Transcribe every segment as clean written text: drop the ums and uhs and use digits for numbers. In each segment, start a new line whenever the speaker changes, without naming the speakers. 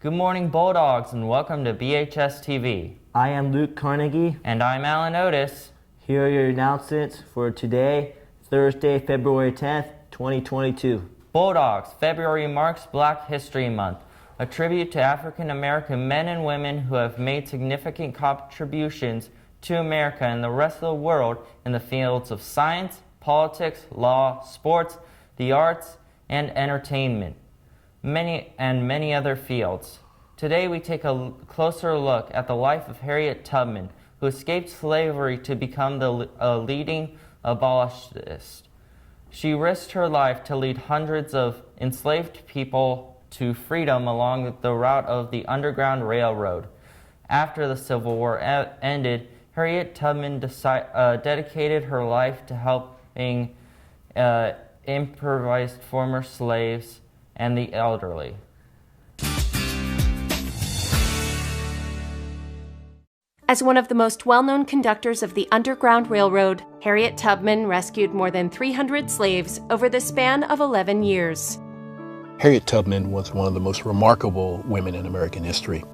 Good morning, Bulldogs, and welcome to BHS-TV.
I am Luke Carnegie.
And I'm Alan Otis.
Here are your announcements for today, Thursday, February 10th, 2022.
Bulldogs, February marks Black History Month, a tribute to African American men and women who have made significant contributions to America and the rest of the world in the fields of science, politics, law, sports, the arts, and entertainment. Many other fields. Today we take a closer look at the life of Harriet Tubman, who escaped slavery to become a leading abolitionist. She risked her life to lead hundreds of enslaved people to freedom along the route of the Underground Railroad. After the Civil War ended, Harriet Tubman dedicated her life to helping impoverished former slaves and the elderly.
As one of the most well-known conductors of the Underground Railroad, Harriet Tubman rescued more than 300 slaves over the span of 11 years.
Harriet Tubman was one of the most remarkable women in American history.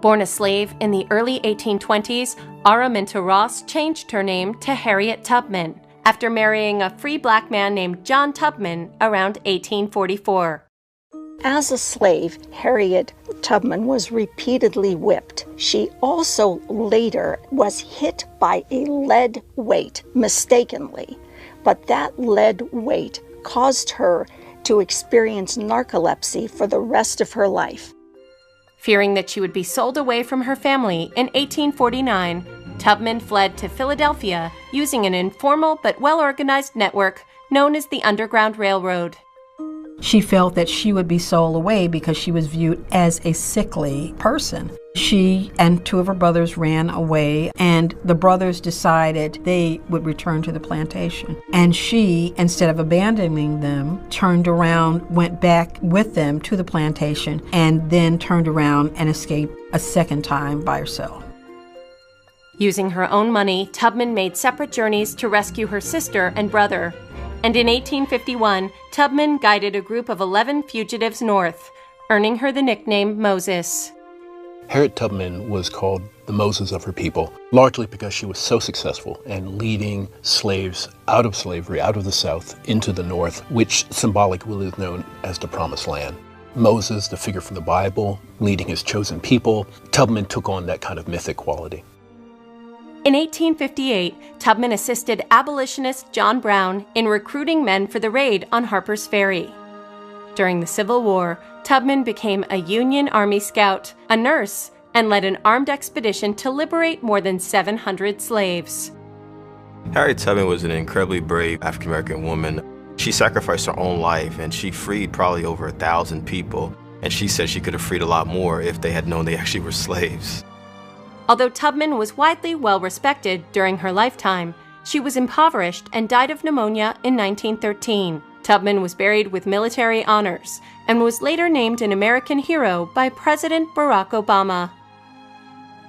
Born a slave in the early 1820s, Araminta Ross changed her name to Harriet Tubman after marrying a free black man named John Tubman around 1844.
As a slave, Harriet Tubman was repeatedly whipped. She also later was hit by a lead weight mistakenly, but that lead weight caused her to experience narcolepsy for the rest of her life.
Fearing that she would be sold away from her family in 1849, Tubman fled to Philadelphia using an informal but well-organized network known as the Underground Railroad.
She felt that she would be sold away because she was viewed as a sickly person. She and two of her brothers ran away, and the brothers decided they would return to the plantation. And she, instead of abandoning them, turned around, went back with them to the plantation, and then turned around and escaped a second time by herself.
Using her own money, Tubman made separate journeys to rescue her sister and brother. And in 1851, Tubman guided a group of 11 fugitives north, earning her the nickname Moses.
Harriet Tubman was called the Moses of her people, largely because she was so successful in leading slaves out of slavery, out of the South, into the North, which symbolically is known as the Promised Land. Moses, the figure from the Bible, leading his chosen people, Tubman took on that kind of mythic quality.
In 1858, Tubman assisted abolitionist John Brown in recruiting men for the raid on Harper's Ferry. During the Civil War, Tubman became a Union Army scout, a nurse, and led an armed expedition to liberate more than 700 slaves.
Harriet Tubman was an incredibly brave African-American woman. She sacrificed her own life, and she freed probably over 1,000 people. And she said she could have freed a lot more if they had known they actually were slaves.
Although Tubman was widely well-respected during her lifetime, she was impoverished and died of pneumonia in 1913. Tubman was buried with military honors and was later named an American hero by President Barack Obama.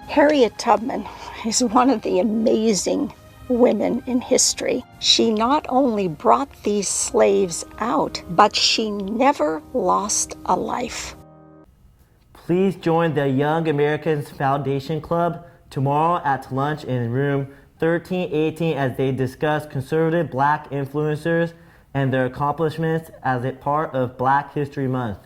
Harriet Tubman is one of the amazing women in history. She not only brought these slaves out, but she never lost a life.
Please join the Young Americans Foundation Club tomorrow at lunch in room 1318 as they discuss conservative Black influencers and their accomplishments as a part of Black History Month.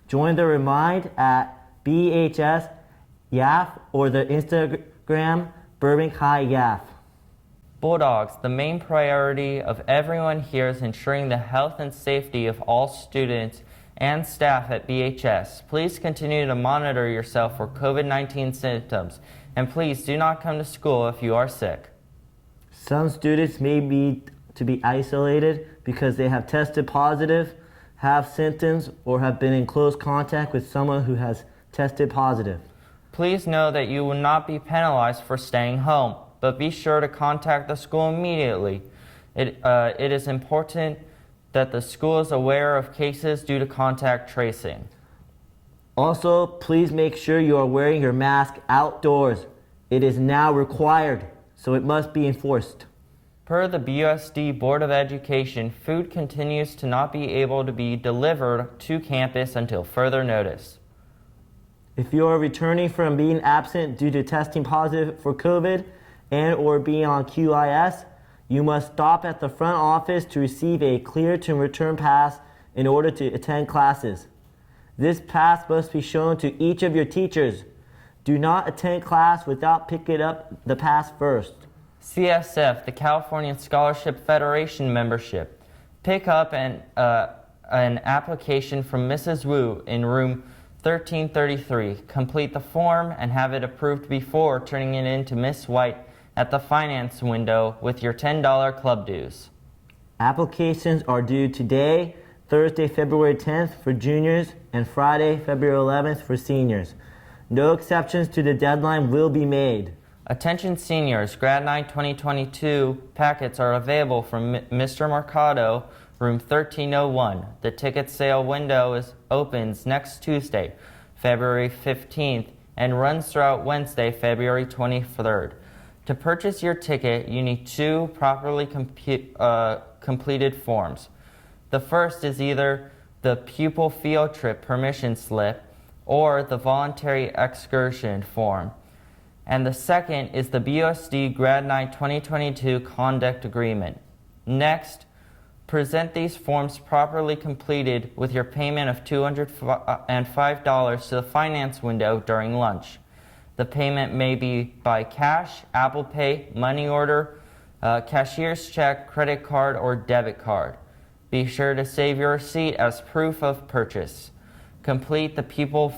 Join the Remind at BHS-YAF or the Instagram Burbank High YAF.
Bulldogs, the main priority of everyone here is ensuring the health and safety of all students and staff at BHS. Please continue to monitor yourself for COVID-19 symptoms, and please do not come to school if you are sick.
Some students may need to be isolated because they have tested positive, have symptoms, or have been in close contact with someone who has tested positive.
Please know that you will not be penalized for staying home, but be sure to contact the school immediately. It is important that the school is aware of cases due to contact tracing.
Also, please make sure you are wearing your mask outdoors. It is now required, so it must be enforced.
Per the BUSD Board of Education, food continues to not be able to be delivered to campus until further notice.
If you are returning from being absent due to testing positive for COVID and or being on QIS, you must stop at the front office to receive a clear to return pass in order to attend classes. This pass must be shown to each of your teachers. Do not attend class without picking up the pass first.
CSF, the California Scholarship Federation membership. Pick up an application from Mrs. Wu in room 1333. Complete the form and have it approved before turning it in to Miss White at the finance window with your $10 club dues.
Applications are due today, Thursday, February 10th for juniors, and Friday, February 11th for seniors. No exceptions to the deadline will be made.
Attention seniors, Grad Night 2022 packets are available from Mr. Mercado, room 1301. The ticket sale window opens next Tuesday, February 15th, and runs throughout Wednesday, February 23rd. To purchase your ticket, you need two properly completed forms. The first is either the pupil field trip permission slip or the voluntary excursion form. And the second is the BUSD Grad Night 2022 conduct agreement. Next, present these forms properly completed with your payment of $205 to the finance window during lunch. The payment may be by cash, Apple Pay, money order, cashier's check, credit card, or debit card. Be sure to save your receipt as proof of purchase. Complete the pupil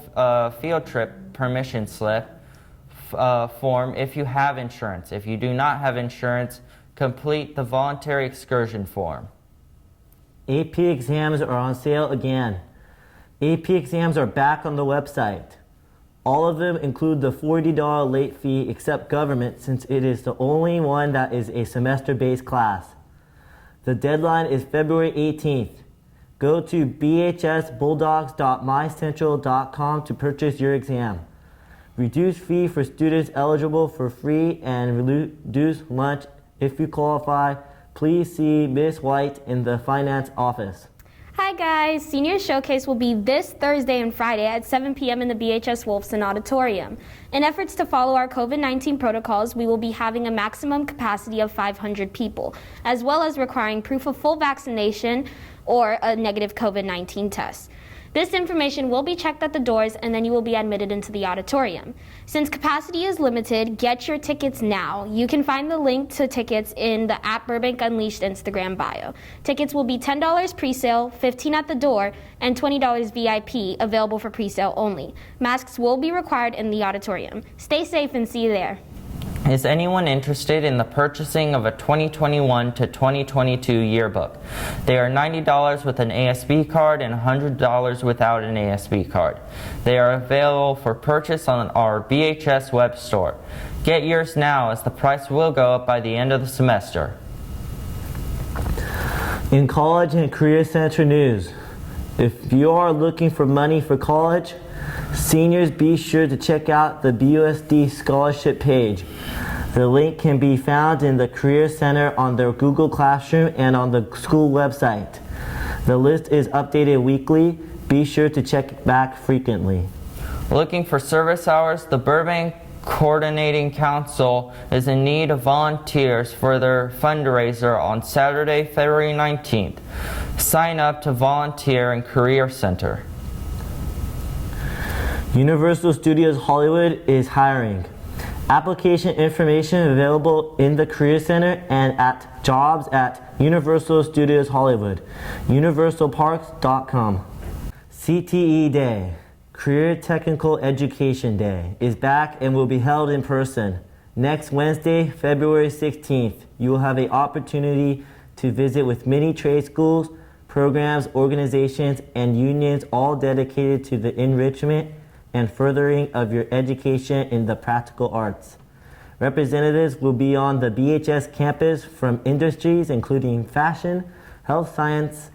field trip permission slip form if you have insurance. If you do not have insurance, complete the voluntary excursion form.
AP exams are on sale again. AP exams are back on the website. All of them include the $40 late fee except government, since it is the only one that is a semester-based class. The deadline is February 18th. Go to bhsbulldogs.mycentral.com to purchase your exam. Reduced fee for students eligible for free and reduced lunch if you qualify. Please see Ms. White in the finance office.
Hi guys, Senior Showcase will be this Thursday and Friday at 7 p.m. in the BHS Wolfson Auditorium. In efforts to follow our COVID-19 protocols, we will be having a maximum capacity of 500 people, as well as requiring proof of full vaccination or a negative COVID-19 test. This information will be checked at the doors and then you will be admitted into the auditorium. Since capacity is limited, get your tickets now. You can find the link to tickets in the @Burbank Unleashed Instagram bio. Tickets will be $10 pre-sale, $15 at the door, and $20 VIP, available for pre-sale only. Masks will be required in the auditorium. Stay safe and see you there.
Is anyone interested in the purchasing of a 2021 to 2022 yearbook? They are $90 with an ASB card and $100 without an ASB card. They are available for purchase on our BHS web store. Get yours now, as the price will go up by the end of the semester.
In college and career center news, if you are looking for money for college, seniors, be sure to check out the BUSD scholarship page. The link can be found in the Career Center on their Google Classroom and on the school website. The list is updated weekly. Be sure to check back frequently.
Looking for service hours? The Burbank Coordinating Council is in need of volunteers for their fundraiser on Saturday, February 19th. Sign up to volunteer in Career Center.
Universal Studios Hollywood is hiring. Application information available in the Career Center and at jobs at Universal Studios Hollywood, universalparks.com. CTE Day, Career Technical Education Day, is back and will be held in person. Next Wednesday, February 16th, you will have an opportunity to visit with many trade schools, programs, organizations, and unions, all dedicated to the enrichment and furthering of your education in the practical arts. Representatives will be on the BHS campus from industries including fashion, health science,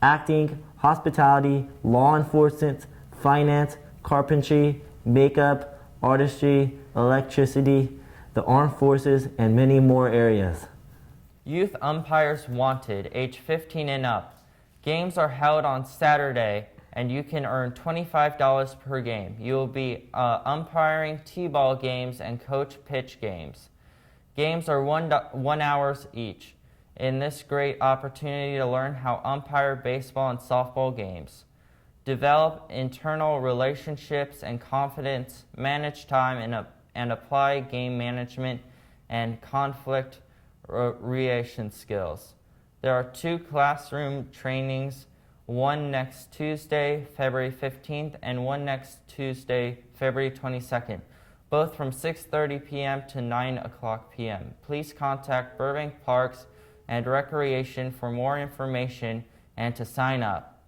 acting, hospitality, law enforcement, finance, carpentry, makeup, artistry, electricity, the armed forces, and many more areas.
Youth umpires wanted, age 15 and up. Games are held on Saturday, and you can earn $25 per game. You will be umpiring T-ball games and coach pitch games. Games are 1 hour each. In this great opportunity to learn how umpire baseball and softball games. Develop internal relationships and confidence, manage time, and apply game management and conflict resolution skills. There are 2 classroom trainings, one next Tuesday, February 15th, and one next Tuesday, February 22nd, both from 6:30 p.m. to 9 o'clock p.m. Please contact Burbank Parks and Recreation for more information and to sign up.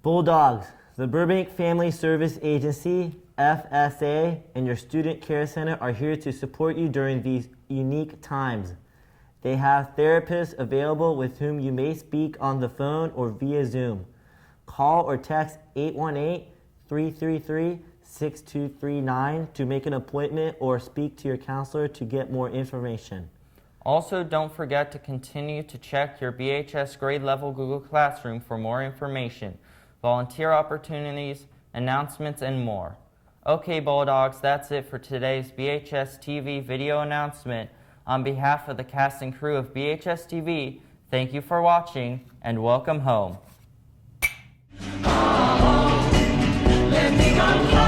Bulldogs, the Burbank Family Service Agency, FSA, and your Student Care Center are here to support you during these unique times. They have therapists available with whom you may speak on the phone or via Zoom. Call or text 818-333-6239 to make an appointment or speak to your counselor to get more information.
Also, don't forget to continue to check your BHS grade level Google Classroom for more information, volunteer opportunities, announcements, and more. Okay, Bulldogs, that's it for today's BHS-TV video announcement. On behalf of the cast and crew of BHS-TV, thank you for watching and welcome home.
Let me go.